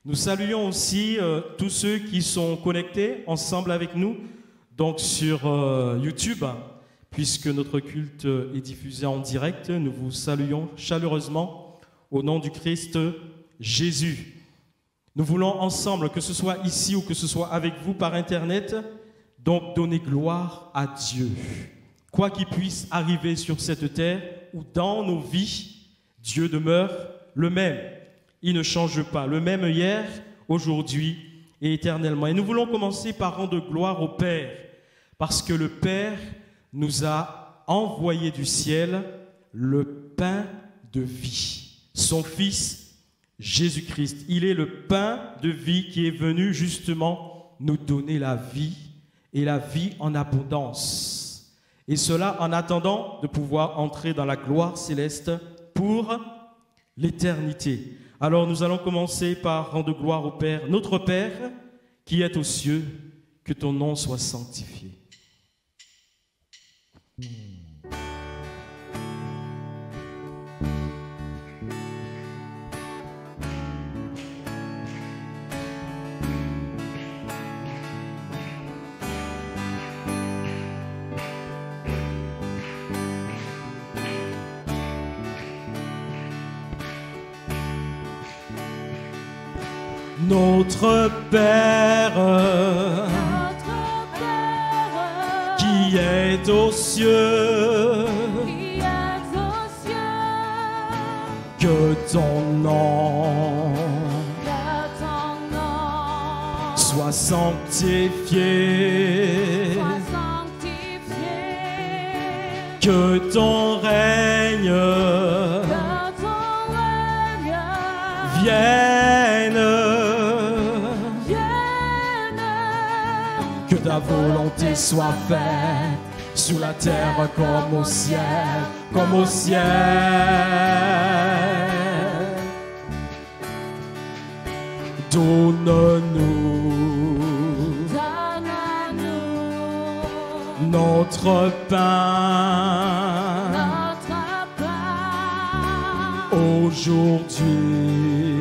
Nous saluons aussi tous ceux qui sont connectés ensemble avec nous, donc sur YouTube, puisque notre culte est diffusé en direct. Nous vous saluons chaleureusement au nom du Christ Jésus. Nous voulons ensemble, que ce soit ici ou que ce soit avec vous par Internet, donc donner gloire à Dieu. Quoi qu'il puisse arriver sur cette terre ou dans nos vies, Dieu demeure le même. Il ne change pas, le même hier, aujourd'hui et éternellement. Et nous voulons commencer par rendre gloire au Père, parce que le Père nous a envoyé du ciel le pain de vie, son Fils Jésus-Christ. Il est le pain de vie qui est venu justement nous donner la vie et la vie en abondance. Et cela en attendant de pouvoir entrer dans la gloire céleste pour l'éternité. Alors nous allons commencer par rendre gloire au Père, notre Père qui est aux cieux, que ton nom soit sanctifié. Notre Père, qui est aux cieux, que ton nom soit sanctifié, que ton règne vienne. Que ta volonté soit faite sur la terre comme au ciel, comme au ciel. Donne-nous notre pain aujourd'hui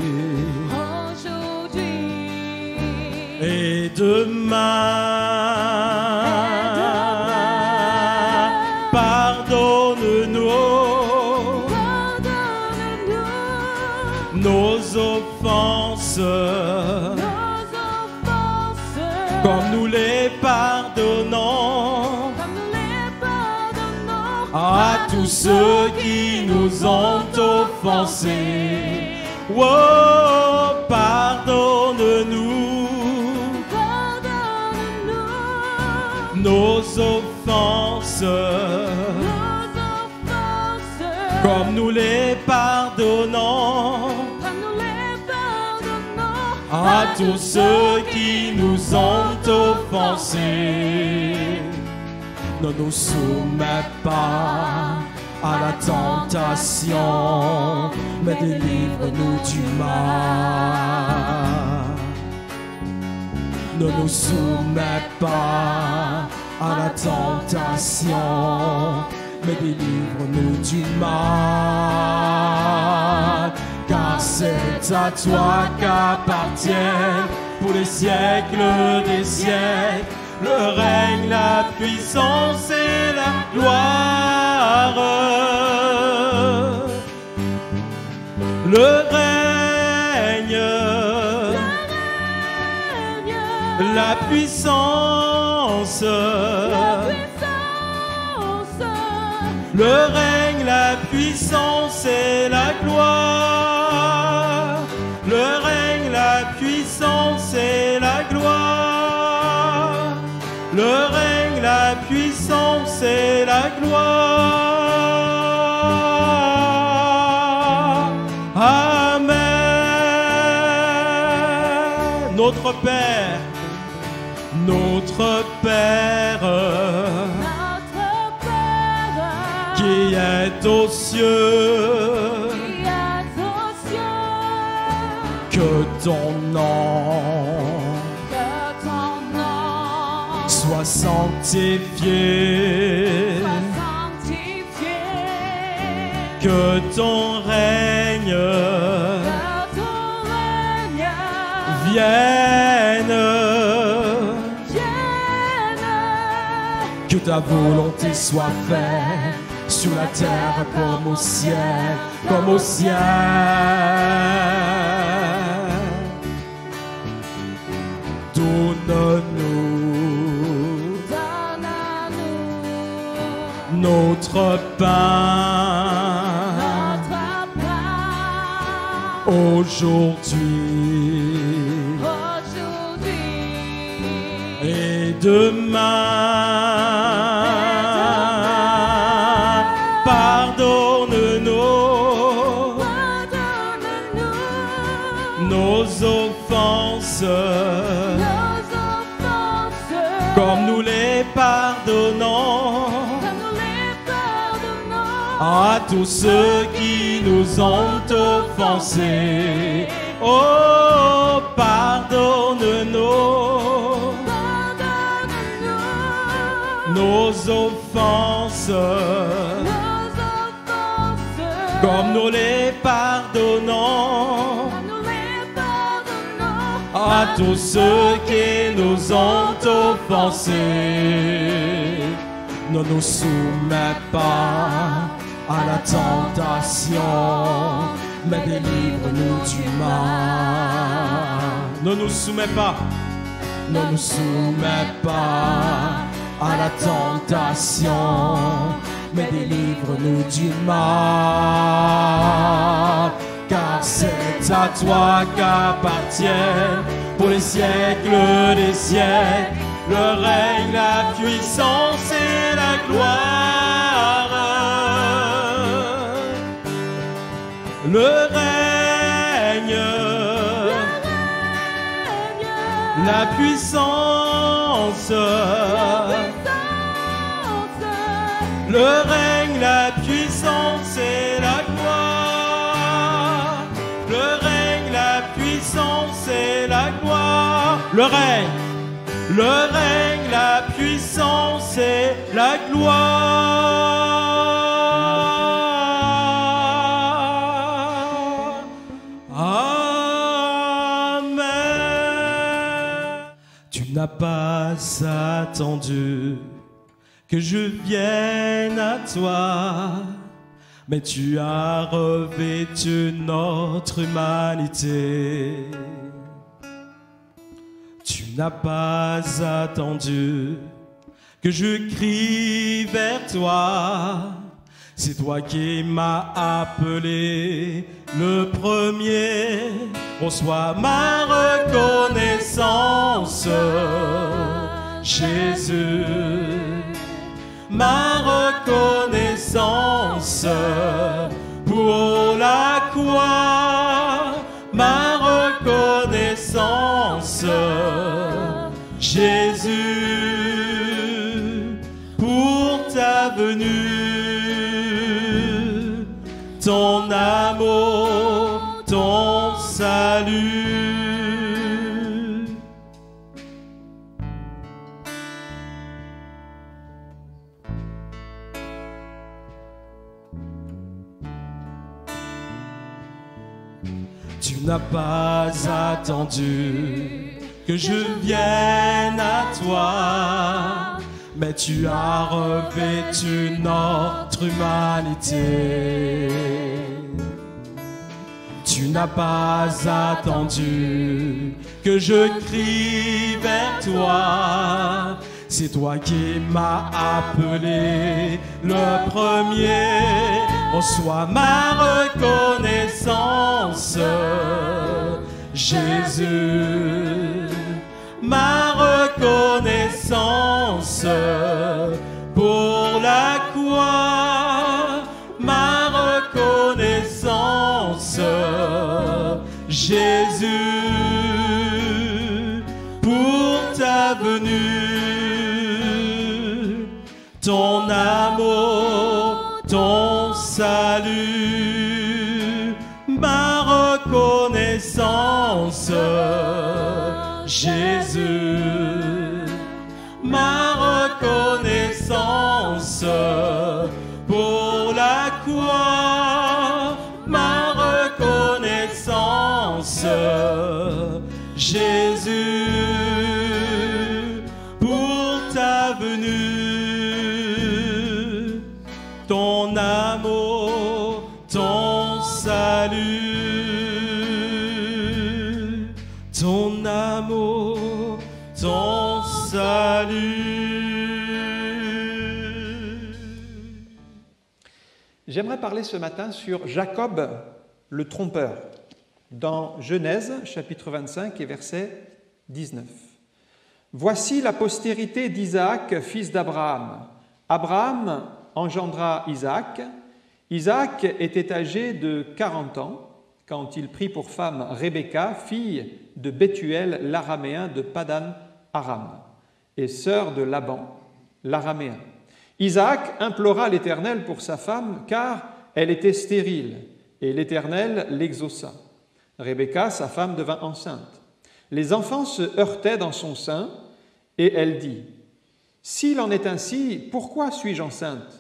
et demain. Nos offenses, comme nous les pardonnons à tous ceux qui nous ont offensés. Oh, pardonne-nous nos offenses, comme nous les pardonnons à tous ceux qui nous ont offensés. Ne nous soumets pas à la tentation, mais délivre-nous du mal. Ne nous soumets pas à la tentation, mais délivre-nous du mal. Car c'est à toi qu'appartiennent pour les siècles des siècles le règne, la puissance et la gloire. Le règne, la puissance, le règne, la puissance et la gloire. Le règne, la puissance et la gloire. Le règne, la puissance et la gloire. Amen. Notre Père, qui est aux cieux, que ton nom soit sanctifié, que ton règne vienne. Que ta volonté soit faite sur la terre comme au ciel, comme au ciel. Donne-nous notre pain aujourd'hui et demain. Pardonne-nous nos offenses, comme nous les pardonnons à tous ceux qui nous ont offensés. Oh, pardonne-nous nos offenses, comme nous les pardonnons à tous ceux qui nous ont offensés. Ne nous soumets pas à la tentation, mais délivre-nous du mal. Ne nous soumets pas, ne nous soumets pas à la tentation, mais délivre-nous du mal. Car c'est à toi qu'appartiennent pour les siècles des siècles le règne, la puissance et la gloire. Le règne, la puissance, le règne, la puissance et la gloire. Le règne, la puissance et la gloire. Le règne, la puissance et la gloire. Amen. Tu n'as pas attendu que je vienne à toi, mais tu as revêtu notre humanité. Tu n'as pas attendu que je crie vers toi. C'est toi qui m'as appelé le premier. Reçois ma reconnaissance, Jésus. Ma reconnaissance pour la croix, ma reconnaissance, Jésus, pour ta venue, ton amour, ton salut. Tu n'as pas attendu que je vienne à toi, mais tu as revêtu notre humanité. Tu n'as pas attendu que je crie vers toi. C'est toi qui m'as appelé le premier. Reçois ma reconnaissance, Jésus. Ma reconnaissance pour la croix, ma reconnaissance, Jésus, pour ta venue, ton amour, ton salut, ma reconnaissance, Jésus, ma reconnaissance pour la croix, ma reconnaissance, Jésus, pour ta venue, ton amour, ton salut, ton amour, ton salut. J'aimerais parler ce matin sur Jacob le trompeur, dans Genèse, chapitre 25 et verset 19. « Voici la postérité d'Isaac, fils d'Abraham. Abraham engendra Isaac. Isaac était âgé de 40 ans quand il prit pour femme Rebecca, fille de Bethuel, l'araméen de Padan-Aram, et sœur de Laban, l'araméen. Isaac implora l'Éternel pour sa femme, car elle était stérile, et l'Éternel l'exauça. Rebecca, sa femme, devint enceinte. Les enfants se heurtaient dans son sein, et elle dit, « S'il en est ainsi, pourquoi suis-je enceinte ?»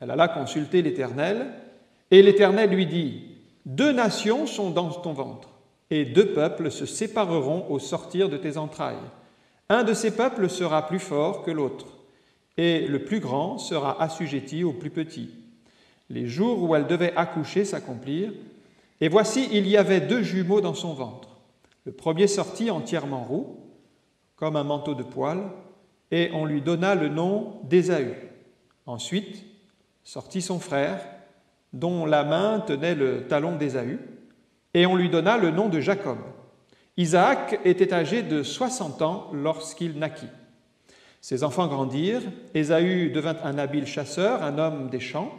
Elle alla consulter l'Éternel, et l'Éternel lui dit, « 2 nations sont dans ton ventre, et 2 peuples se sépareront au sortir de tes entrailles. Un de ces peuples sera plus fort que l'autre, et le plus grand sera assujetti au plus petit. » Les jours où elle devait accoucher s'accomplirent, et voici, il y avait 2 jumeaux dans son ventre. Le premier sortit entièrement roux, comme un manteau de poil, et on lui donna le nom d'Ésaü. Ensuite sortit son frère, dont la main tenait le talon d'Ésaü, et on lui donna le nom de Jacob. Isaac était âgé de 60 ans lorsqu'il naquit. Ses enfants grandirent, Ésaü devint un habile chasseur, un homme des champs,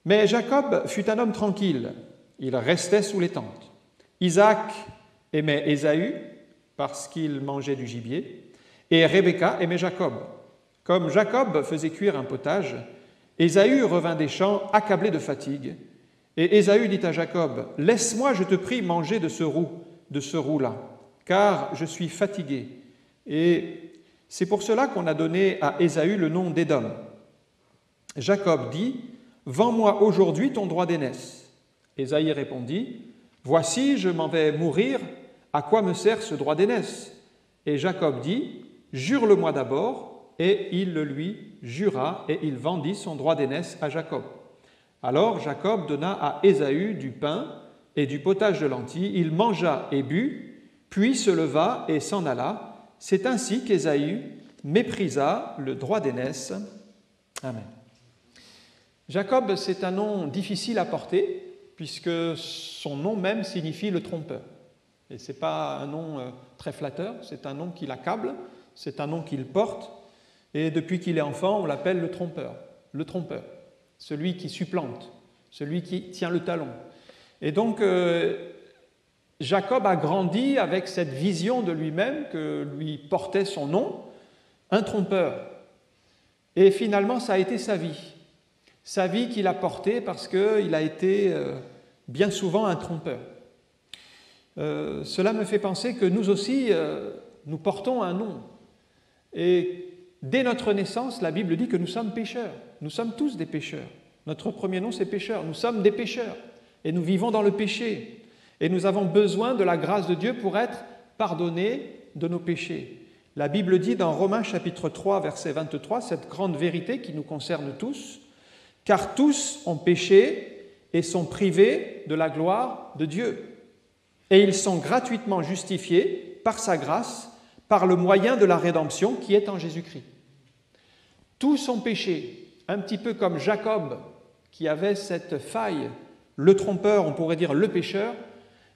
mais Jacob fut un homme tranquille, il restait sous les tentes. Isaac aimait Ésaü parce qu'il mangeait du gibier, et Rebecca aimait Jacob. Comme Jacob faisait cuire un potage, Ésaü revint des champs accablé de fatigue, et Ésaü dit à Jacob, « Laisse-moi, je te prie, manger de ce roux-là, car je suis fatigué. » Et c'est pour cela qu'on a donné à Ésaü le nom d'Édom. Jacob dit, « Vends-moi aujourd'hui ton droit d'aînesse. » Ésaü répondit, « Voici, je m'en vais mourir, à quoi me sert ce droit d'aînesse ?» Et Jacob dit, « Jure-le-moi d'abord. » Et il le lui jura, et il vendit son droit d'aînesse à Jacob. Alors Jacob donna à Ésaü du pain et du potage de lentilles. Il mangea et but, puis se leva et s'en alla. C'est ainsi qu'Ésaü méprisa le droit d'aînesse. Amen. Jacob, c'est un nom difficile à porter, puisque son nom même signifie le trompeur. Et ce n'est pas un nom très flatteur, c'est un nom qui l'accable, c'est un nom qu'il porte, et depuis qu'il est enfant, on l'appelle le trompeur, celui qui supplante, celui qui tient le talon. Et donc, Jacob a grandi avec cette vision de lui-même que lui portait son nom, un trompeur. Et finalement, ça a été sa vie qu'il a portée parce qu'il a été bien souvent un trompeur. Cela me fait penser que nous aussi, nous portons un nom. Et dès notre naissance, la Bible dit que nous sommes pécheurs. Nous sommes tous des pécheurs. Notre premier nom, c'est pécheur. Nous sommes des pécheurs. Et nous vivons dans le péché. Et nous avons besoin de la grâce de Dieu pour être pardonnés de nos péchés. La Bible dit dans Romains chapitre 3, verset 23, cette grande vérité qui nous concerne tous, « Car tous ont péché et sont privés de la gloire de Dieu. Et ils sont gratuitement justifiés par sa grâce, par le moyen de la rédemption qui est en Jésus-Christ. » Tous ont péché, un petit peu comme Jacob qui avait cette faille, le trompeur, on pourrait dire le pécheur.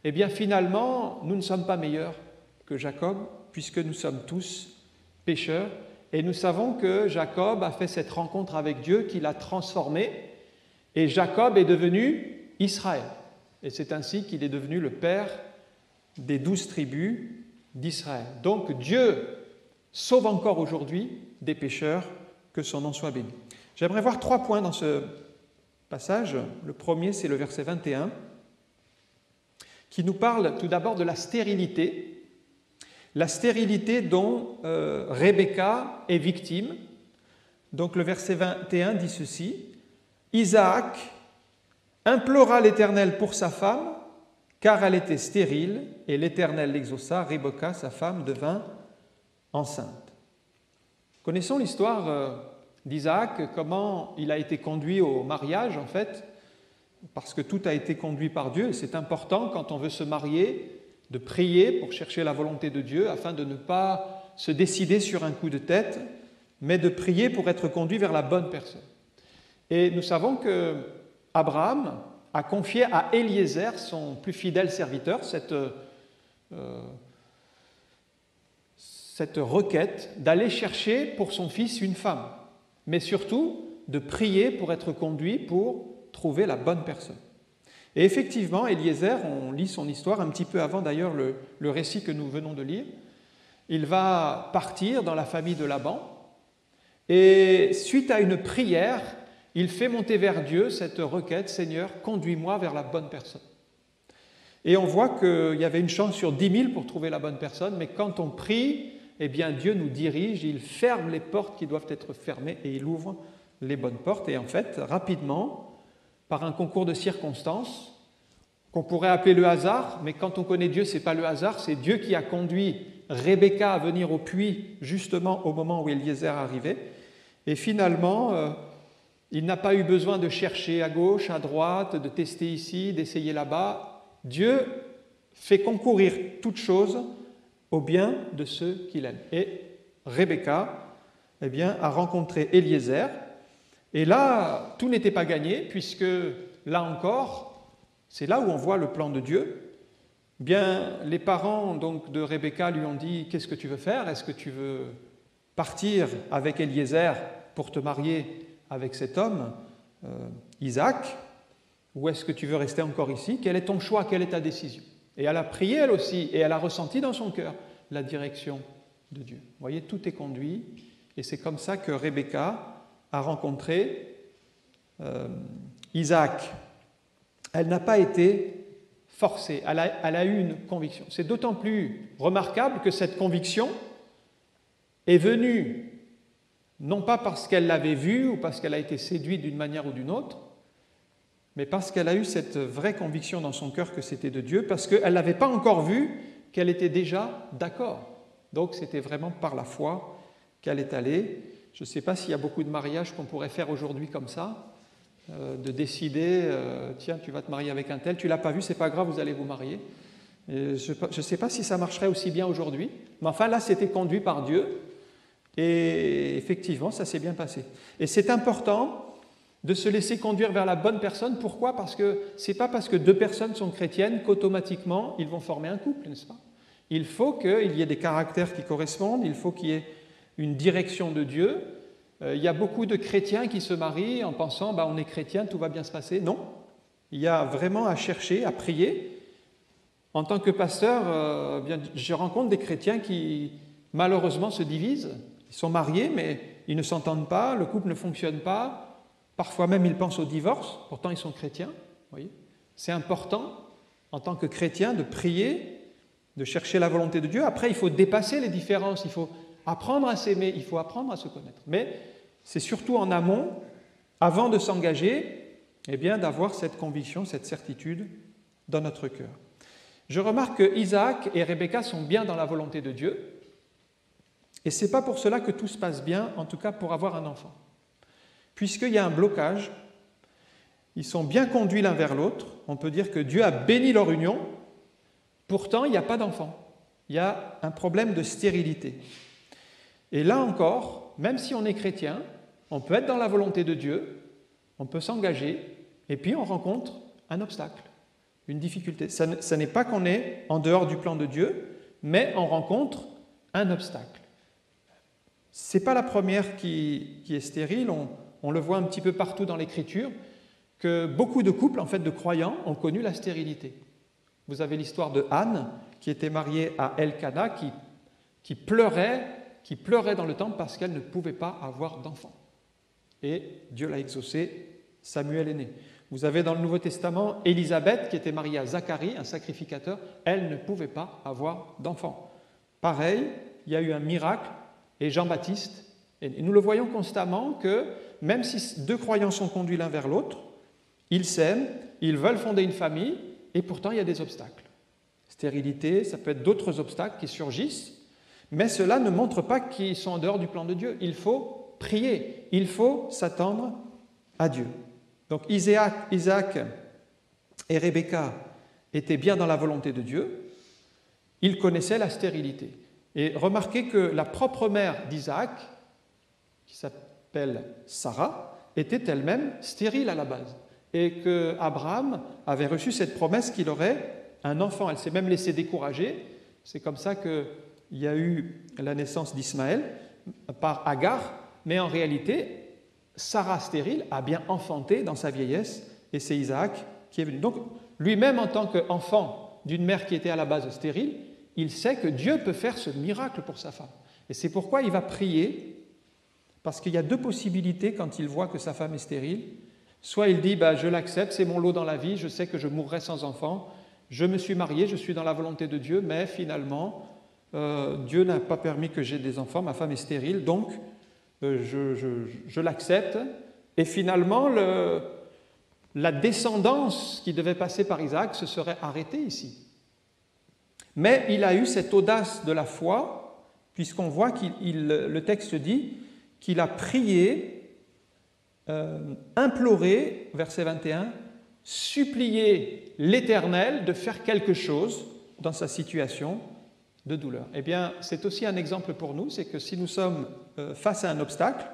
Eh bien finalement, nous ne sommes pas meilleurs que Jacob, puisque nous sommes tous pécheurs. Et nous savons que Jacob a fait cette rencontre avec Dieu, qui l'a transformé, et Jacob est devenu Israël. Et c'est ainsi qu'il est devenu le père des 12 tribus d'Israël. Donc Dieu sauve encore aujourd'hui des pécheurs, que son nom soit béni. J'aimerais voir 3 points dans ce passage. Le premier, c'est le verset 21, qui nous parle tout d'abord de la stérilité dont Rebecca est victime. Donc le verset 21 dit ceci, « Isaac implora l'Éternel pour sa femme, car elle était stérile, et l'Éternel l'exauça, Rebecca, sa femme, devint enceinte. Connaissons l'histoire d'Isaac, comment il a été conduit au mariage, en fait, parce que tout a été conduit par Dieu, et c'est important, quand on veut se marier, de prier pour chercher la volonté de Dieu, afin de ne pas se décider sur un coup de tête, mais de prier pour être conduit vers la bonne personne. Et nous savons que Abraham a confié à Eliezer, son plus fidèle serviteur, cette requête d'aller chercher pour son fils une femme, mais surtout de prier pour être conduit pour trouver la bonne personne. Et effectivement, Eliezer, on lit son histoire un petit peu avant d'ailleurs le récit que nous venons de lire, il va partir dans la famille de Laban, et suite à une prière, il fait monter vers Dieu cette requête, « Seigneur, conduis-moi vers la bonne personne ». Et on voit qu'il y avait une chance sur 10 000 pour trouver la bonne personne, mais quand on prie, eh bien Dieu nous dirige, il ferme les portes qui doivent être fermées et il ouvre les bonnes portes. Et en fait, rapidement, par un concours de circonstances, qu'on pourrait appeler le hasard, mais quand on connaît Dieu, ce n'est pas le hasard, c'est Dieu qui a conduit Rebecca à venir au puits justement au moment où Eliezer arrivait. Et finalement, il n'a pas eu besoin de chercher à gauche, à droite, de tester ici, d'essayer là-bas. Dieu fait concourir toutes choses au bien de ceux qu'il aime. Et Rebecca, eh bien, a rencontré Eliezer. Et là, tout n'était pas gagné, puisque là encore, c'est là où on voit le plan de Dieu. Bien, les parents donc, de Rebecca lui ont dit « Qu'est-ce que tu veux faire? Est-ce que tu veux partir avec Eliezer pour te marier avec cet homme, Isaac, ou est-ce que tu veux rester encore ici? Quel est ton choix? Quelle est ta décision ?» Et elle a prié elle aussi, et elle a ressenti dans son cœur la direction de Dieu. Vous voyez, tout est conduit, et c'est comme ça que Rebecca a rencontré Isaac. Elle n'a pas été forcée, elle a eu une conviction. C'est d'autant plus remarquable que cette conviction est venue non pas parce qu'elle l'avait vu ou parce qu'elle a été séduite d'une manière ou d'une autre, mais parce qu'elle a eu cette vraie conviction dans son cœur que c'était de Dieu, parce qu'elle n'avait pas encore vu qu'elle était déjà d'accord. Donc c'était vraiment par la foi qu'elle est allée. Je ne sais pas s'il y a beaucoup de mariages qu'on pourrait faire aujourd'hui comme ça, de décider, tiens, tu vas te marier avec un tel, tu ne l'as pas vu, c'est pas grave, vous allez vous marier. Et je ne sais pas si ça marcherait aussi bien aujourd'hui, mais enfin là, c'était conduit par Dieu, et effectivement, ça s'est bien passé. Et c'est important de se laisser conduire vers la bonne personne. Pourquoi? Parce que ce n'est pas parce que deux personnes sont chrétiennes qu'automatiquement, ils vont former un couple, n'est-ce pas? Il faut qu'il y ait des caractères qui correspondent, il faut qu'il y ait une direction de Dieu. Il y a beaucoup de chrétiens qui se marient en pensant on est chrétien, tout va bien se passer. Non, il y a vraiment à chercher, à prier. En tant que pasteur, je rencontre des chrétiens qui malheureusement se divisent. Ils sont mariés, mais ils ne s'entendent pas, le couple ne fonctionne pas. Parfois même, ils pensent au divorce, pourtant ils sont chrétiens. Voyez, c'est important, en tant que chrétien, de prier, de chercher la volonté de Dieu. Après, il faut dépasser les différences, il faut apprendre à s'aimer, il faut apprendre à se connaître. Mais c'est surtout en amont, avant de s'engager, eh bien, d'avoir cette conviction, cette certitude dans notre cœur. Je remarque que Isaac et Rebecca sont bien dans la volonté de Dieu, et ce n'est pas pour cela que tout se passe bien, en tout cas pour avoir un enfant. Puisqu'il y a un blocage, ils sont bien conduits l'un vers l'autre, on peut dire que Dieu a béni leur union, pourtant il n'y a pas d'enfant, il y a un problème de stérilité. Et là encore, même si on est chrétien, on peut être dans la volonté de Dieu, on peut s'engager, et puis on rencontre un obstacle, une difficulté. Ça n'est pas qu'on est en dehors du plan de Dieu, mais on rencontre un obstacle. Ce n'est pas la première qui est stérile, on le voit un petit peu partout dans l'Écriture, que beaucoup de couples, en fait, de croyants, ont connu la stérilité. Vous avez l'histoire de Anne, qui était mariée à Elkana, qui pleurait dans le temple parce qu'elle ne pouvait pas avoir d'enfant. Et Dieu l'a exaucé, Samuel est né. Vous avez dans le Nouveau Testament Élisabeth, qui était mariée à Zacharie, un sacrificateur, elle ne pouvait pas avoir d'enfant. Pareil, il y a eu un miracle, et Jean-Baptiste, et nous le voyons constamment que même si deux croyants sont conduits l'un vers l'autre, ils s'aiment, ils veulent fonder une famille, Et pourtant, il y a des obstacles. Stérilité, ça peut être d'autres obstacles qui surgissent, mais cela ne montre pas qu'ils sont en dehors du plan de Dieu. Il faut prier, il faut s'attendre à Dieu. Donc Isaac et Rebecca étaient bien dans la volonté de Dieu, ils connaissaient la stérilité. Et remarquez que la propre mère d'Isaac, qui s'appelle Sarah, était elle-même stérile à la base. Et qu'Abraham avait reçu cette promesse qu'il aurait un enfant. Elle s'est même laissée décourager. C'est comme ça qu'il y a eu la naissance d'Ismaël par Agar. Mais en réalité, Sarah stérile a bien enfanté dans sa vieillesse, et c'est Isaac qui est venu. Donc, lui-même, en tant qu'enfant d'une mère qui était à la base stérile, il sait que Dieu peut faire ce miracle pour sa femme. Et c'est pourquoi il va prier, parce qu'il y a deux possibilités quand il voit que sa femme est stérile. Soit il dit, je l'accepte, c'est mon lot dans la vie, je sais que je mourrai sans enfant, je me suis marié, je suis dans la volonté de Dieu, mais finalement, Dieu n'a pas permis que j'aie des enfants, ma femme est stérile, donc je l'accepte. Et finalement, la descendance qui devait passer par Isaac se serait arrêtée ici. Mais il a eu cette audace de la foi, puisqu'on voit le texte dit qu'il a prié, imploré, verset 21, supplié l'Éternel de faire quelque chose dans sa situation de douleur. Eh bien, c'est aussi un exemple pour nous, c'est que si nous sommes face à un obstacle,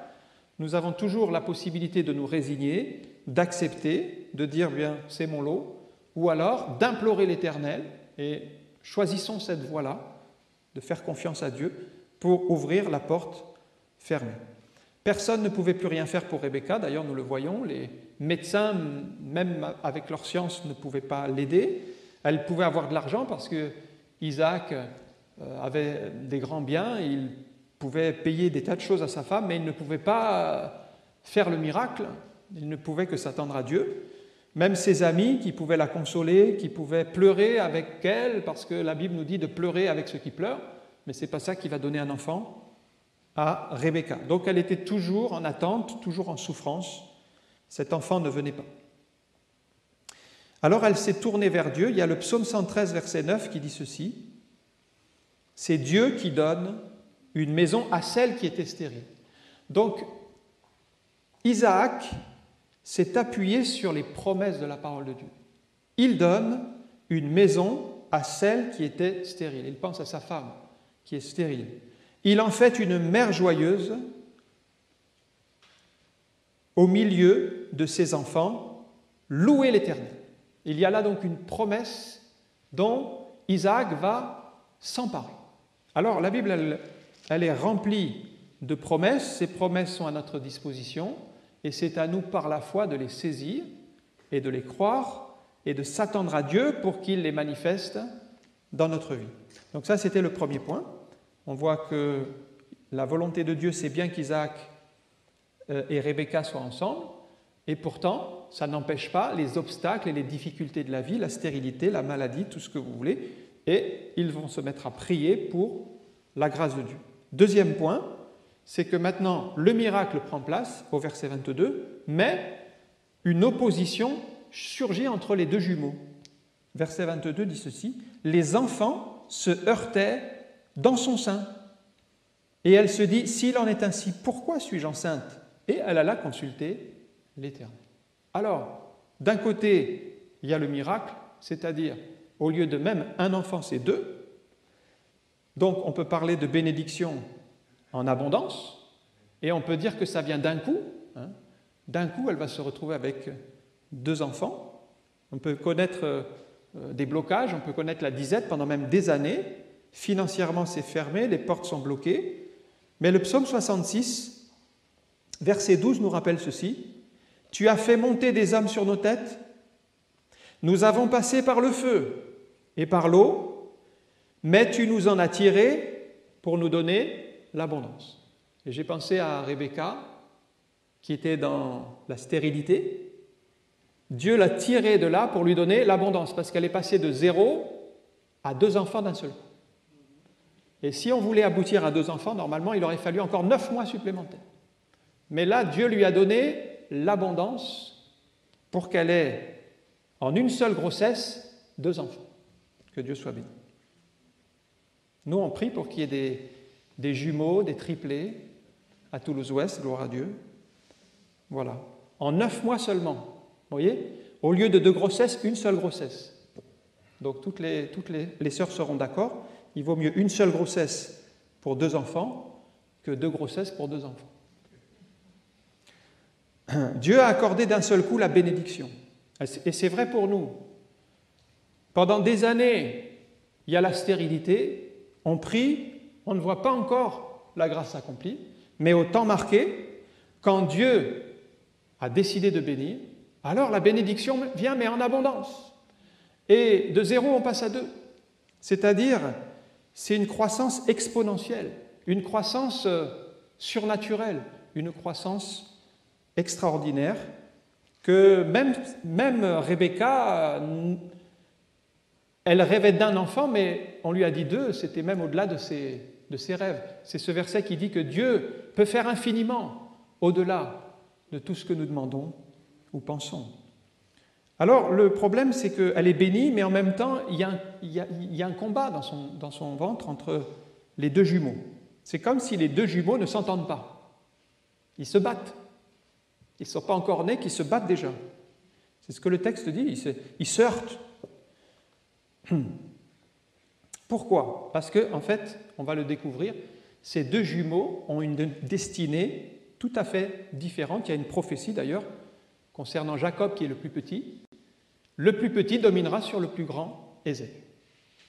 nous avons toujours la possibilité de nous résigner, d'accepter, de dire, bien, c'est mon lot, ou alors d'implorer l'Éternel, et choisissons cette voie-là, de faire confiance à Dieu pour ouvrir la porte fermée. Personne ne pouvait plus rien faire pour Rebecca, d'ailleurs nous le voyons, les médecins, même avec leur science, ne pouvaient pas l'aider. Elle pouvait avoir de l'argent parce que Isaac avait des grands biens, il pouvait payer des tas de choses à sa femme, mais il ne pouvait pas faire le miracle, il ne pouvait que s'attendre à Dieu. Même ses amis qui pouvaient la consoler, qui pouvaient pleurer avec elle, parce que la Bible nous dit de pleurer avec ceux qui pleurent, mais ce n'est pas ça qui va donner un enfant à Rebecca. Donc elle était toujours en attente, toujours en souffrance. Cet enfant ne venait pas. Alors elle s'est tournée vers Dieu. Il y a le psaume 113, verset 9 qui dit ceci. C'est Dieu qui donne une maison à celle qui était stérile. Donc Isaac s'est appuyé sur les promesses de la parole de Dieu. Il donne une maison à celle qui était stérile. Il pense à sa femme qui est stérile. Il en fait une mère joyeuse au milieu de ses enfants. Louez l'Éternel. Il y a là donc une promesse dont Isaac va s'emparer. Alors la Bible, elle est remplie de promesses. Ces promesses sont à notre disposition. Et c'est à nous, par la foi, de les saisir et de les croire et de s'attendre à Dieu pour qu'il les manifeste dans notre vie. Donc ça, c'était le premier point. On voit que la volonté de Dieu, c'est bien qu'Isaac et Rebecca soient ensemble, et pourtant, ça n'empêche pas les obstacles et les difficultés de la vie, la stérilité, la maladie, tout ce que vous voulez, et ils vont se mettre à prier pour la grâce de Dieu. Deuxième point, c'est que maintenant, le miracle prend place, au verset 22, mais une opposition surgit entre les deux jumeaux. Verset 22 dit ceci, « Les enfants se heurtaient dans son sein. » Et elle se dit, « S'il en est ainsi, pourquoi suis-je enceinte ?» Et elle alla consulter l'Éternel. Alors, d'un côté, il y a le miracle, c'est-à-dire, au lieu de même un enfant, c'est deux. Donc, on peut parler de bénédiction en abondance, et on peut dire que ça vient d'un coup. D'un coup, elle va se retrouver avec deux enfants. On peut connaître des blocages, on peut connaître la disette pendant même des années. Financièrement, c'est fermé, les portes sont bloquées. Mais le psaume 66, verset 12, nous rappelle ceci. « Tu as fait monter des hommes sur nos têtes. Nous avons passé par le feu et par l'eau, mais tu nous en as tirés pour nous donner l'abondance. » Et j'ai pensé à Rebecca, qui était dans la stérilité. Dieu l'a tirée de là pour lui donner l'abondance, parce qu'elle est passée de 0 à 2 enfants d'un seul coup. Et si on voulait aboutir à 2 enfants, normalement, il aurait fallu encore 9 mois supplémentaires. Mais là, Dieu lui a donné l'abondance pour qu'elle ait, en une seule grossesse, 2 enfants. Que Dieu soit béni. Nous, on prie pour qu'il y ait des jumeaux, des triplés à Toulouse-Ouest, gloire à Dieu. Voilà. En 9 mois seulement. Vous voyez? Au lieu de 2 grossesses, une seule grossesse. Donc toutes les sœurs seront d'accord. Il vaut mieux une seule grossesse pour 2 enfants que 2 grossesses pour 2 enfants. Dieu a accordé d'un seul coup la bénédiction. Et c'est vrai pour nous. Pendant des années, il y a la stérilité, on prie, on ne voit pas encore la grâce accomplie, mais au temps marqué, quand Dieu a décidé de bénir, alors la bénédiction vient, mais en abondance. Et de 0, on passe à 2. C'est-à-dire, c'est une croissance exponentielle, une croissance surnaturelle, une croissance extraordinaire que même Rebecca, elle rêvait d'un enfant, mais on lui a dit 2, c'était même au-delà de ses rêves. C'est ce verset qui dit que Dieu peut faire infiniment au-delà de tout ce que nous demandons ou pensons. Alors, le problème, c'est qu'elle est bénie, mais en même temps, il y a un combat dans son ventre entre les 2 jumeaux. C'est comme si les 2 jumeaux ne s'entendent pas. Ils se battent. Ils ne sont pas encore nés, qu'ils se battent déjà. C'est ce que le texte dit, ils se heurtent. Pourquoi? Parce qu'en fait, on va le découvrir, ces 2 jumeaux ont une destinée tout à fait différente. Il y a une prophétie d'ailleurs concernant Jacob qui est le plus petit. Le plus petit dominera sur le plus grand, Ésaü.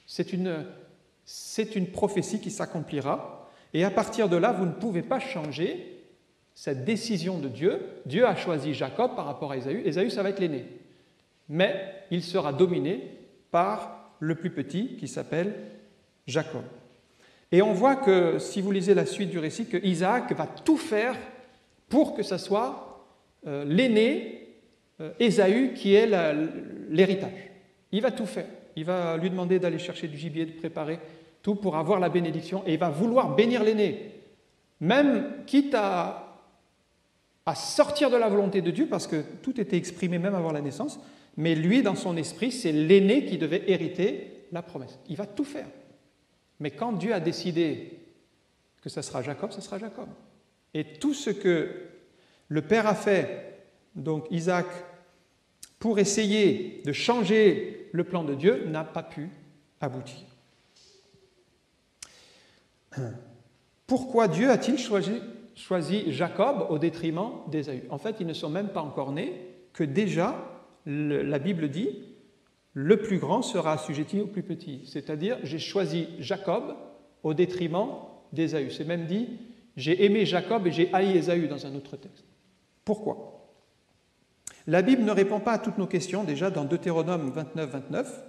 C'est une prophétie qui s'accomplira. Et à partir de là, vous ne pouvez pas changer cette décision de Dieu. Dieu a choisi Jacob par rapport à Ésaü. Ésaü, ça va être l'aîné. Mais il sera dominé par le plus petit qui s'appelle Jacob. Et on voit que, si vous lisez la suite du récit, que Isaac va tout faire pour que ce soit l'aîné, Ésaü, qui est l'héritage. Il va tout faire. Il va lui demander d'aller chercher du gibier, de préparer tout pour avoir la bénédiction, et il va vouloir bénir l'aîné, même quitte à sortir de la volonté de Dieu, parce que tout était exprimé même avant la naissance, mais lui, dans son esprit, c'est l'aîné qui devait hériter la promesse. Il va tout faire. Mais quand Dieu a décidé que ça sera Jacob, ça sera Jacob. Et tout ce que le Père a fait, donc Isaac, pour essayer de changer le plan de Dieu, n'a pas pu aboutir. Pourquoi Dieu a-t-il choisi Jacob au détriment d'Ésaü? En fait, ils ne sont même pas encore nés, que déjà, la Bible dit, le plus grand sera assujetti au plus petit. C'est-à-dire, j'ai choisi Jacob au détriment d'Ésaü. C'est même dit, j'ai aimé Jacob et j'ai haï Ésaü dans un autre texte. Pourquoi? La Bible ne répond pas à toutes nos questions. Déjà, dans Deutéronome 29, 29,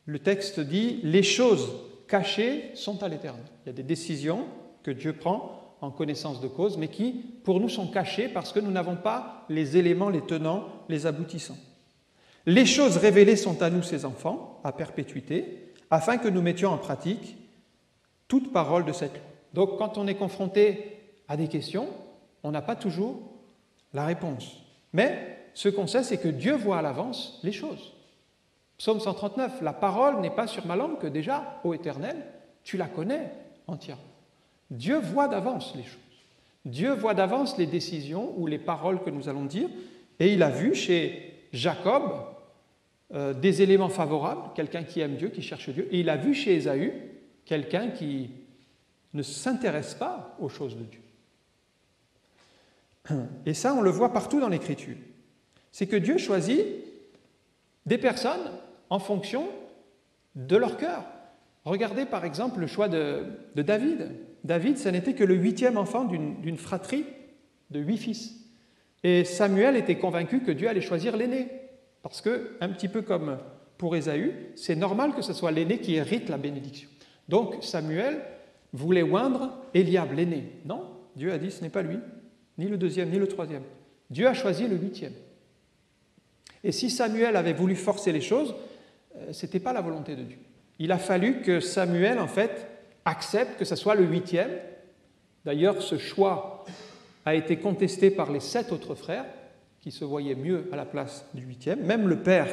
le texte dit « Les choses cachées sont à l'Éternel ». Il y a des décisions que Dieu prend en connaissance de cause, mais qui, pour nous, sont cachées parce que nous n'avons pas les éléments, les tenants, les aboutissants. Les choses révélées sont à nous, ses enfants, à perpétuité, afin que nous mettions en pratique toute parole de cette loi. Donc, quand on est confronté à des questions, on n'a pas toujours la réponse. Mais ce qu'on sait, c'est que Dieu voit à l'avance les choses. Psaume 139, la parole n'est pas sur ma langue que déjà, ô Éternel, tu la connais entièrement. Dieu voit d'avance les choses. Dieu voit d'avance les décisions ou les paroles que nous allons dire, et il a vu chez Jacob des éléments favorables, quelqu'un qui aime Dieu, qui cherche Dieu, et il a vu chez Ésaü quelqu'un qui ne s'intéresse pas aux choses de Dieu. Et ça, on le voit partout dans l'Écriture. C'est que Dieu choisit des personnes en fonction de leur cœur. Regardez par exemple le choix de David. David, ça n'était que le 8e enfant d'une fratrie de 8 fils. Et Samuel était convaincu que Dieu allait choisir l'aîné. Parce que, un petit peu comme pour Ésaü, c'est normal que ce soit l'aîné qui hérite la bénédiction. Donc Samuel voulait oindre Éliab, l'aîné. Non, Dieu a dit ce n'est pas lui, ni le 2e, ni le 3e. Dieu a choisi le 8e. Et si Samuel avait voulu forcer les choses, ce n'était pas la volonté de Dieu. Il a fallu que Samuel, en fait, accepte que ce soit le 8e. D'ailleurs, ce choix a été contesté par les 7 autres frères, qui se voyaient mieux à la place du 8e. Même le père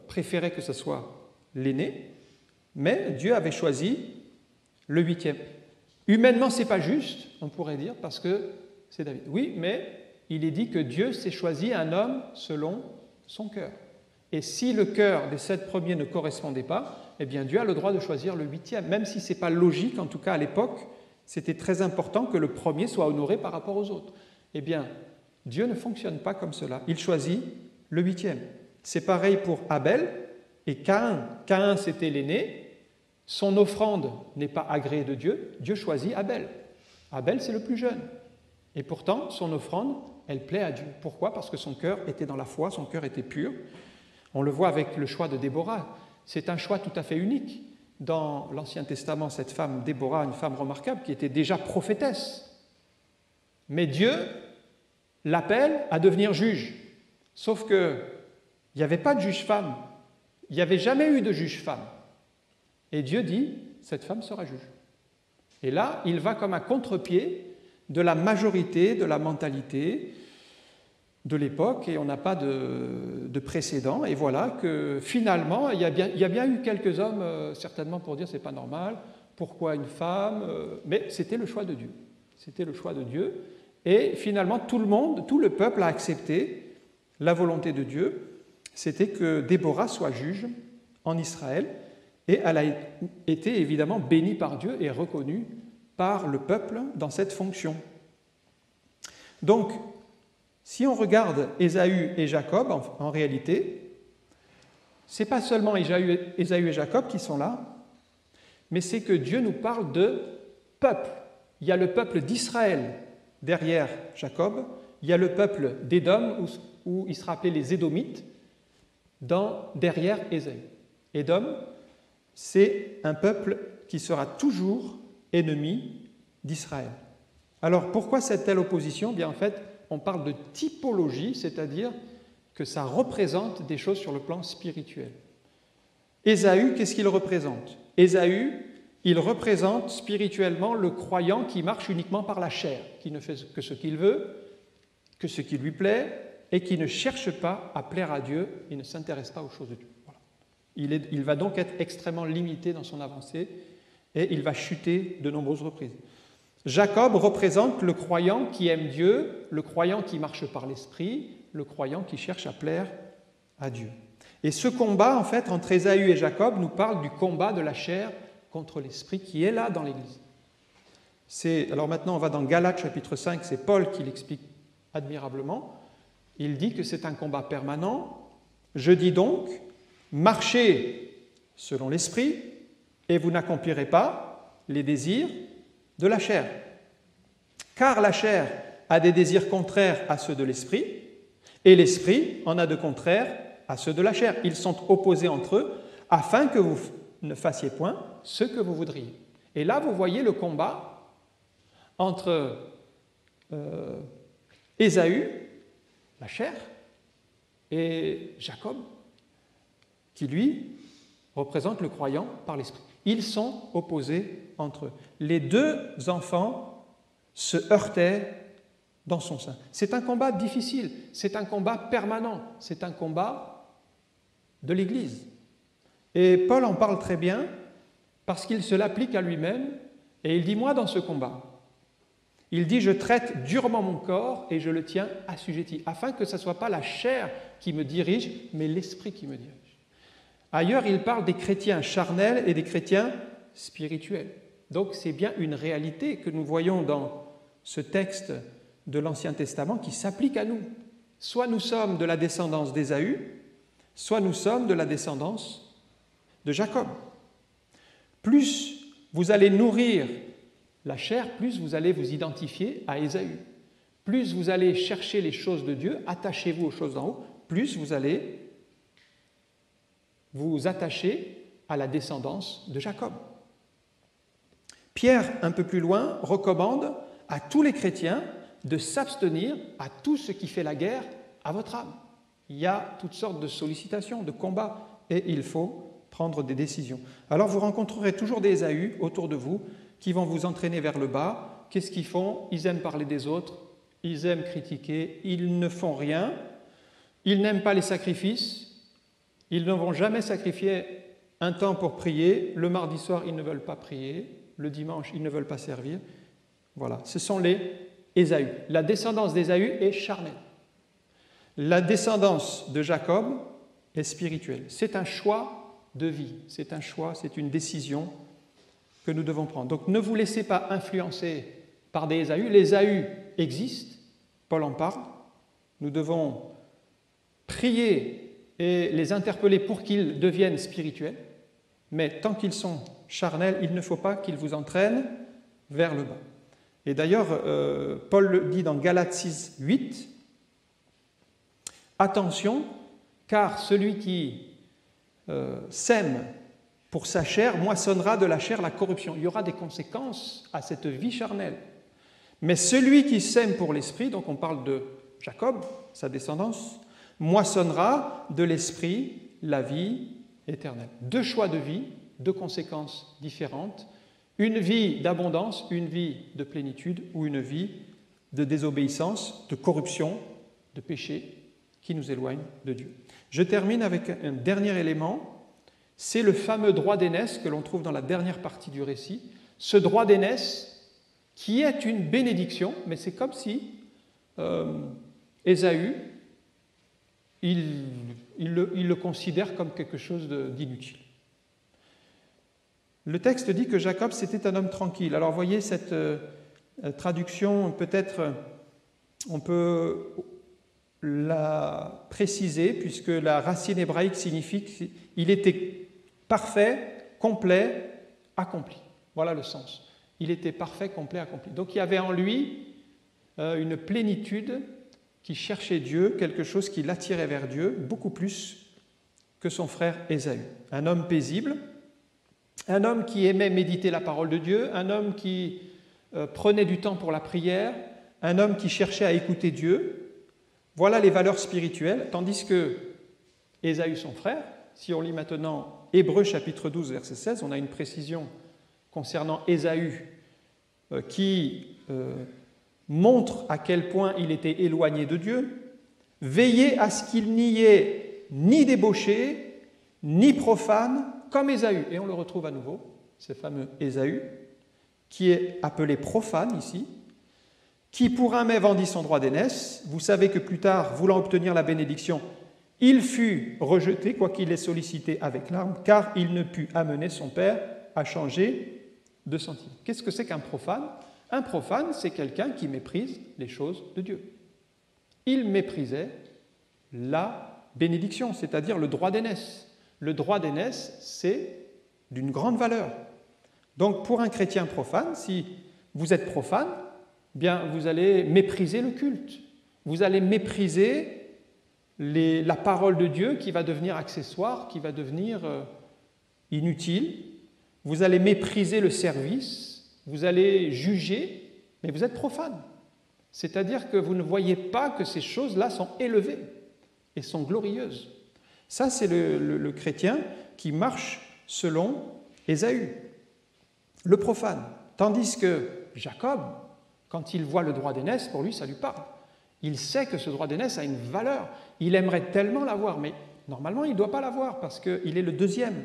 préféré que ce soit l'aîné, mais Dieu avait choisi le 8e. Humainement, ce n'est pas juste, on pourrait dire, parce que c'est David. Oui, mais il est dit que Dieu s'est choisi un homme selon son cœur. Et si le cœur des 7 premiers ne correspondait pas, eh bien Dieu a le droit de choisir le 8e, même si ce n'est pas logique, en tout cas à l'époque, c'était très important que le premier soit honoré par rapport aux autres. Eh bien, Dieu ne fonctionne pas comme cela. Il choisit le 8e. C'est pareil pour Abel et Caïn. Caïn, c'était l'aîné. Son offrande n'est pas agréée de Dieu. Dieu choisit Abel. Abel, c'est le plus jeune. Et pourtant, son offrande, elle plaît à Dieu. Pourquoi? Parce que son cœur était dans la foi, son cœur était pur. On le voit avec le choix de Déborah. C'est un choix tout à fait unique. Dans l'Ancien Testament, cette femme, Déborah, une femme remarquable, qui était déjà prophétesse. Mais Dieu l'appelle à devenir juge. Sauf qu'il n'y avait pas de juge femme. Il n'y avait jamais eu de juge femme. Et Dieu dit, cette femme sera juge. Et là, il va comme un contre-pied de la majorité, de la mentalité de l'époque, et on n'a pas de précédent. Et voilà que finalement, il y a bien eu quelques hommes, certainement pour dire c'est pas normal, pourquoi une femme, mais c'était le choix de Dieu. C'était le choix de Dieu. Et finalement, tout le peuple a accepté la volonté de Dieu. C'était que Déborah soit juge en Israël, et elle a été évidemment bénie par Dieu et reconnue par le peuple dans cette fonction. Donc, si on regarde Ésaü et Jacob, en réalité, ce n'est pas seulement Ésaü et Jacob qui sont là, mais c'est que Dieu nous parle de peuple. Il y a le peuple d'Israël derrière Jacob, il y a le peuple d'Édom, où il sera appelé les Édomites, derrière Ésaü. Édom, c'est un peuple qui sera toujours ennemi d'Israël. Alors pourquoi cette telle opposition? Bien en fait, on parle de typologie, c'est-à-dire que ça représente des choses sur le plan spirituel. Ésaü, qu'est-ce qu'il représente? Ésaü, il représente spirituellement le croyant qui marche uniquement par la chair, qui ne fait que ce qu'il veut, que ce qui lui plaît, et qui ne cherche pas à plaire à Dieu, il ne s'intéresse pas aux choses de Dieu. Voilà. Il va donc être extrêmement limité dans son avancée, et il va chuter de nombreuses reprises. Jacob représente le croyant qui aime Dieu, le croyant qui marche par l'esprit, le croyant qui cherche à plaire à Dieu. Et ce combat, en fait, entre Ésaü et Jacob nous parle du combat de la chair contre l'esprit qui est là dans l'Église. Alors maintenant, on va dans Galates chapitre 5, c'est Paul qui l'explique admirablement. Il dit que c'est un combat permanent. Je dis donc, marchez selon l'esprit et vous n'accomplirez pas les désirs de la chair. Car la chair a des désirs contraires à ceux de l'esprit, et l'esprit en a de contraires à ceux de la chair. Ils sont opposés entre eux, afin que vous ne fassiez point ce que vous voudriez. Et là, vous voyez le combat entre Ésaü, la chair, et Jacob, qui lui représente le croyant par l'esprit. Ils sont opposés entre eux. Les deux enfants se heurtaient dans son sein. C'est un combat difficile, c'est un combat permanent, c'est un combat de l'Église. Et Paul en parle très bien parce qu'il se l'applique à lui-même et il dit, moi dans ce combat, il dit, je traite durement mon corps et je le tiens assujetti, afin que ce ne soit pas la chair qui me dirige, mais l'esprit qui me dirige. Ailleurs, il parle des chrétiens charnels et des chrétiens spirituels. Donc, c'est bien une réalité que nous voyons dans ce texte de l'Ancien Testament qui s'applique à nous. Soit nous sommes de la descendance d'Ésaü, soit nous sommes de la descendance de Jacob. Plus vous allez nourrir la chair, plus vous allez vous identifier à Ésaü. Plus vous allez chercher les choses de Dieu, attachez-vous aux choses d'en haut, plus vous allez vous attacher à la descendance de Jacob. Pierre, un peu plus loin, recommande à tous les chrétiens de s'abstenir à tout ce qui fait la guerre à votre âme. Il y a toutes sortes de sollicitations, de combats, et il faut prendre des décisions. Alors vous rencontrerez toujours des Ésaü autour de vous qui vont vous entraîner vers le bas. Qu'est-ce qu'ils font? Ils aiment parler des autres, ils aiment critiquer, ils ne font rien, ils n'aiment pas les sacrifices, Ils ne vont jamais sacrifier un temps pour prier. Le mardi soir, ils ne veulent pas prier. Le dimanche, ils ne veulent pas servir. Voilà, ce sont les Ésaü. La descendance d'Ésaü est charnelle. La descendance de Jacob est spirituelle. C'est un choix de vie. C'est un choix, c'est une décision que nous devons prendre. Donc ne vous laissez pas influencer par des Ésaü. Les Ésaü existent. Paul en parle. Nous devons prier et les interpeller pour qu'ils deviennent spirituels, mais tant qu'ils sont charnels, il ne faut pas qu'ils vous entraînent vers le bas. Et d'ailleurs, Paul le dit dans Galates 6, 8, « Attention, car celui qui sème pour sa chair moissonnera de la chair la corruption. » Il y aura des conséquences à cette vie charnelle. Mais celui qui sème pour l'esprit, donc on parle de Jacob, sa descendance, moissonnera de l'esprit la vie éternelle. Deux choix de vie, deux conséquences différentes, une vie d'abondance, une vie de plénitude ou une vie de désobéissance, de corruption, de péché qui nous éloigne de Dieu. Je termine avec un dernier élément, c'est le fameux droit d'aînesse que l'on trouve dans la dernière partie du récit. Ce droit d'aînesse qui est une bénédiction, mais c'est comme si Ésaü, il le considère comme quelque chose d'inutile. Le texte dit que Jacob, c'était un homme tranquille. Alors, voyez, cette traduction, peut-être, on peut la préciser, puisque la racine hébraïque signifie qu'il était parfait, complet, accompli. Voilà le sens. Il était parfait, complet, accompli. Donc, il y avait en lui une plénitude qui cherchait Dieu, quelque chose qui l'attirait vers Dieu, beaucoup plus que son frère Ésaü. Un homme paisible, un homme qui aimait méditer la parole de Dieu, un homme qui prenait du temps pour la prière, un homme qui cherchait à écouter Dieu. Voilà les valeurs spirituelles, tandis que Ésaü, son frère, si on lit maintenant Hébreux chapitre 12, verset 16, on a une précision concernant Ésaü qui montre à quel point il était éloigné de Dieu. Veillez à ce qu'il n'y ait ni débauché, ni profane, comme Ésaü. Et on le retrouve à nouveau, ce fameux Ésaü, qui est appelé profane ici, qui pour un mai vendit son droit d'aînesse. Vous savez que plus tard, voulant obtenir la bénédiction, il fut rejeté, quoiqu'il l'ait sollicité avec larmes, car il ne put amener son père à changer de sentiment. Qu'est-ce que c'est qu'un profane ? Un profane, c'est quelqu'un qui méprise les choses de Dieu. Il méprisait la bénédiction, c'est-à-dire le droit d'aînesse. Le droit d'aînesse, c'est d'une grande valeur. Donc, pour un chrétien profane, si vous êtes profane, bien, vous allez mépriser le culte. Vous allez mépriser la parole de Dieu qui va devenir accessoire, qui va devenir inutile. Vous allez mépriser le service. Vous allez juger, mais vous êtes profane. C'est-à-dire que vous ne voyez pas que ces choses-là sont élevées et sont glorieuses. Ça, c'est le chrétien qui marche selon Ésaü, le profane. Tandis que Jacob, quand il voit le droit d'aînesse, pour lui, ça lui parle. Il sait que ce droit d'aînesse a une valeur. Il aimerait tellement l'avoir, mais normalement, il ne doit pas l'avoir parce qu'il est le deuxième.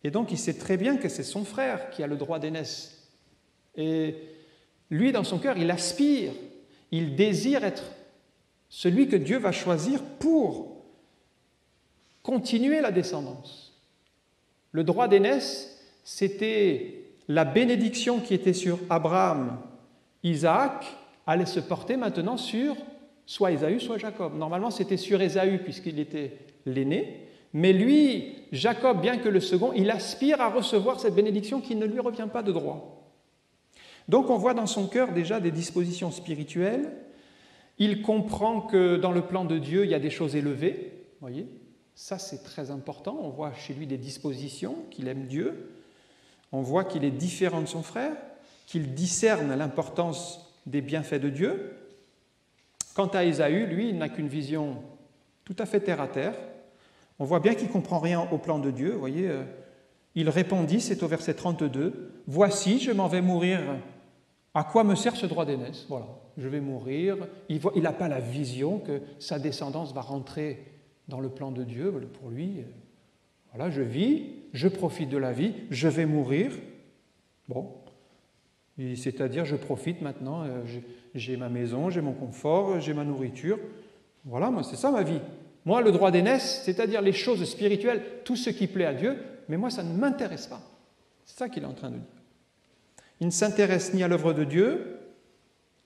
Et donc, il sait très bien que c'est son frère qui a le droit d'aînesse. Et lui, dans son cœur, il aspire, il désire être celui que Dieu va choisir pour continuer la descendance. Le droit d'aînesse, c'était la bénédiction qui était sur Abraham, Isaac, allait se porter maintenant sur soit Ésaü, soit Jacob. Normalement, c'était sur Ésaü, puisqu'il était l'aîné, mais lui, Jacob, bien que le second, il aspire à recevoir cette bénédiction qui ne lui revient pas de droit. Donc on voit dans son cœur déjà des dispositions spirituelles. Il comprend que dans le plan de Dieu, il y a des choses élevées. Vous voyez, ça c'est très important. On voit chez lui des dispositions, qu'il aime Dieu. On voit qu'il est différent de son frère, qu'il discerne l'importance des bienfaits de Dieu. Quant à Ésaü, lui, il n'a qu'une vision tout à fait terre à terre. On voit bien qu'il ne comprend rien au plan de Dieu. Vous voyez, il répondit, c'est au verset 32, « Voici, je m'en vais mourir. À quoi me sert ce droit d'aînesse ? Voilà, je vais mourir. » Il n'a pas la vision que sa descendance va rentrer dans le plan de Dieu. Pour lui, voilà, je vis, je profite de la vie, je vais mourir. Bon, c'est-à-dire je profite maintenant, j'ai ma maison, j'ai mon confort, j'ai ma nourriture. Voilà, moi c'est ça ma vie. Moi, le droit d'aînesse, c'est-à-dire les choses spirituelles, tout ce qui plaît à Dieu, mais moi ça ne m'intéresse pas. C'est ça qu'il est en train de dire. Il ne s'intéresse ni à l'œuvre de Dieu,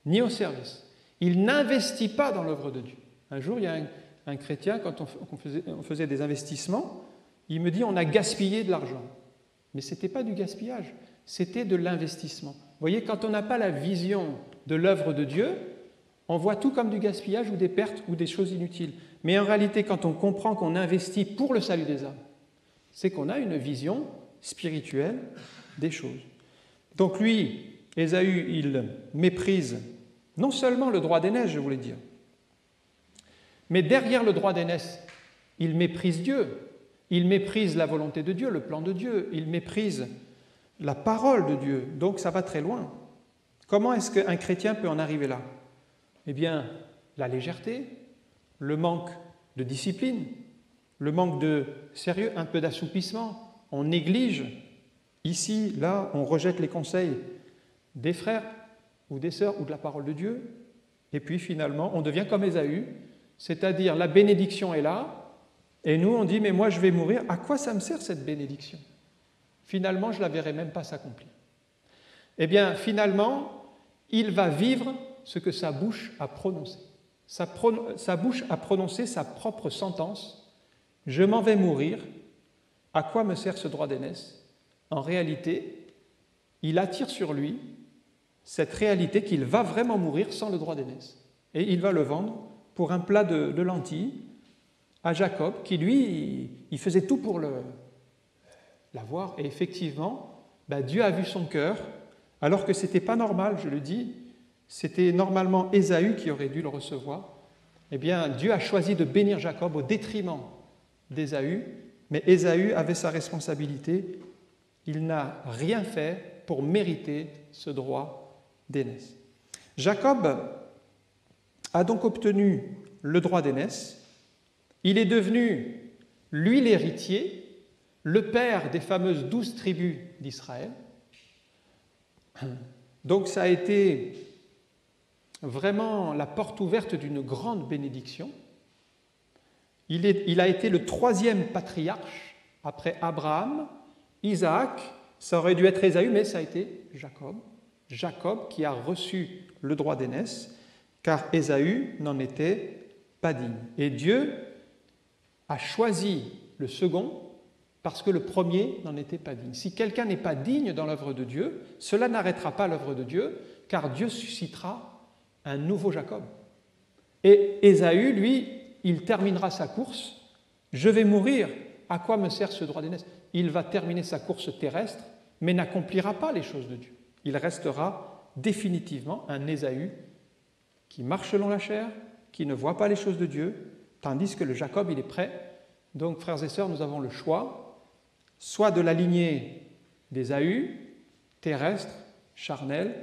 ni au service. Il n'investit pas dans l'œuvre de Dieu. Un jour, il y a un chrétien, quand on faisait des investissements, il me dit on a gaspillé de l'argent. Mais ce n'était pas du gaspillage, c'était de l'investissement. Vous voyez, quand on n'a pas la vision de l'œuvre de Dieu, on voit tout comme du gaspillage ou des pertes ou des choses inutiles. Mais en réalité, quand on comprend qu'on investit pour le salut des âmes, c'est qu'on a une vision spirituelle des choses. Donc lui, Ésaü, il méprise non seulement le droit d'aînesse, je voulais dire, mais derrière le droit d'aînesse, il méprise Dieu, il méprise la volonté de Dieu, le plan de Dieu, il méprise la parole de Dieu, donc ça va très loin. Comment est-ce qu'un chrétien peut en arriver là? Eh bien, la légèreté, le manque de discipline, le manque de sérieux, un peu d'assoupissement, on néglige, ici, là, on rejette les conseils des frères ou des sœurs ou de la parole de Dieu, et puis finalement, on devient comme Ésaü, c'est-à-dire la bénédiction est là, et nous on dit, mais moi je vais mourir, à quoi ça me sert cette bénédiction? Finalement, je ne la verrai même pas s'accomplir. Eh bien, finalement, il va vivre ce que sa bouche a prononcé. Sa bouche a prononcé sa propre sentence, je m'en vais mourir, à quoi me sert ce droit d'aînesse? En réalité, il attire sur lui cette réalité qu'il va vraiment mourir sans le droit d'aînesse. Et il va le vendre pour un plat de lentilles à Jacob, qui lui, il faisait tout pour l'avoir. Et effectivement, Dieu a vu son cœur, alors que ce n'était pas normal, je le dis, c'était normalement Ésaü qui aurait dû le recevoir. Eh bien, Dieu a choisi de bénir Jacob au détriment d'Ésaü, mais Ésaü avait sa responsabilité. Il n'a rien fait pour mériter ce droit d'aînesse. Jacob a donc obtenu le droit d'aînesse. Il est devenu, lui, l'héritier, le père des fameuses 12 tribus d'Israël. Donc ça a été vraiment la porte ouverte d'une grande bénédiction. Il a été le 3e patriarche après Abraham, Isaac, ça aurait dû être Ésaü, mais ça a été Jacob. Jacob qui a reçu le droit d'aînesse, car Ésaü n'en était pas digne. Et Dieu a choisi le second parce que le premier n'en était pas digne. Si quelqu'un n'est pas digne dans l'œuvre de Dieu, cela n'arrêtera pas l'œuvre de Dieu, car Dieu suscitera un nouveau Jacob. Et Ésaü, lui, il terminera sa course. Je vais mourir, à quoi me sert ce droit d'aînesse? Il va terminer sa course terrestre, mais n'accomplira pas les choses de Dieu. Il restera définitivement un Ésaü qui marche selon la chair, qui ne voit pas les choses de Dieu, tandis que le Jacob, il est prêt. Donc, frères et sœurs, nous avons le choix, soit de la lignée d'Ésaü, terrestre, charnel,